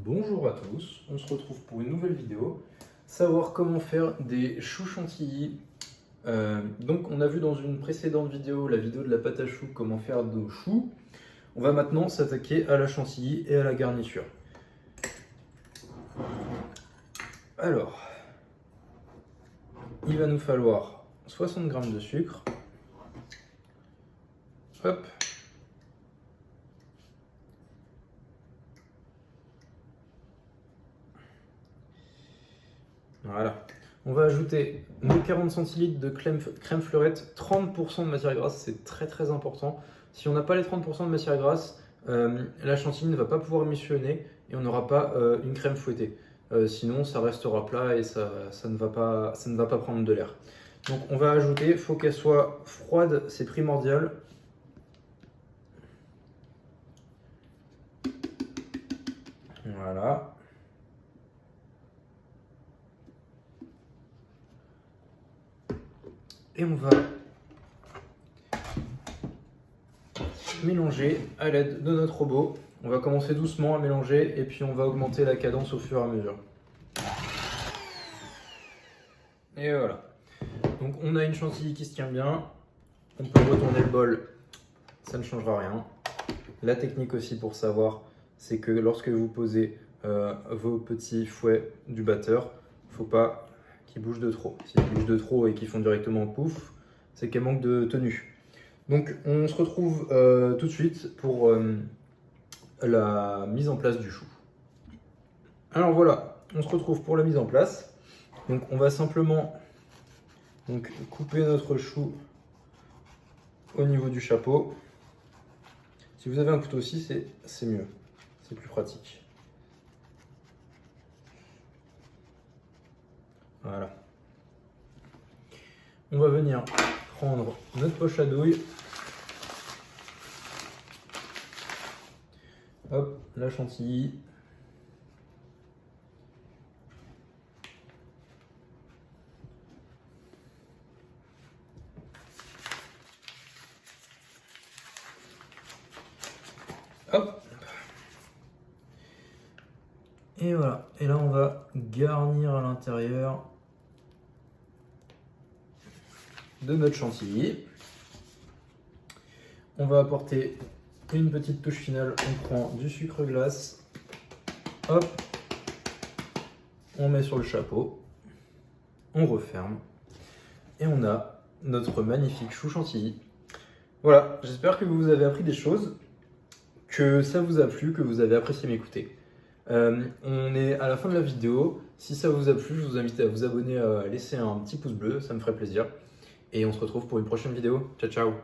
Bonjour à tous, on se retrouve pour une nouvelle vidéo, savoir comment faire des choux chantilly. Donc on a vu dans une précédente vidéo, la vidéo de la pâte à choux, comment faire nos choux. On va maintenant s'attaquer à la chantilly et à la garniture. Alors, il va nous falloir 60 g de sucre. Hop. Voilà. On va ajouter nos 40 centilitres de crème fleurette, 30% de matière grasse, c'est très important. Si on n'a pas les 30% de matière grasse, la chantilly ne va pas pouvoir missionner et on n'aura pas une crème fouettée. Sinon, ça restera plat et ça ne va pas prendre de l'air. Donc on va ajouter, il faut qu'elle soit froide, c'est primordial. Voilà. Et on va mélanger à l'aide de notre robot. On va commencer doucement à mélanger et puis on va augmenter la cadence au fur et à mesure. Et voilà. Donc on a une chantilly qui se tient bien. On peut retourner le bol, ça ne changera rien. La technique aussi pour savoir, c'est que lorsque vous posez vos petits fouets du batteur, il ne faut pas qu'ils bougent de trop. S'ils bougent de trop et qu'ils font directement pouf, c'est qu'elles manquent de tenue. Donc on se retrouve tout de suite pour la mise en place du chou. Alors voilà, on se retrouve pour la mise en place. Donc on va simplement couper notre chou au niveau du chapeau. Si vous avez un couteau aussi, c'est mieux, c'est plus pratique. Voilà. On va venir prendre notre poche à douille. Hop, la chantilly. Hop. Et voilà. Et là, on va garnir à l'intérieur de notre chantilly. On va apporter une petite touche finale. On prend du sucre glace. Hop. On met sur le chapeau. On referme. Et on a notre magnifique chou chantilly. Voilà, j'espère que vous avez appris des choses, que ça vous a plu, que vous avez apprécié m'écouter. On est à la fin de la vidéo. Si ça vous a plu, je vous invite à vous abonner, à laisser un petit pouce bleu, ça me ferait plaisir. Et on se retrouve pour une prochaine vidéo. Ciao, ciao!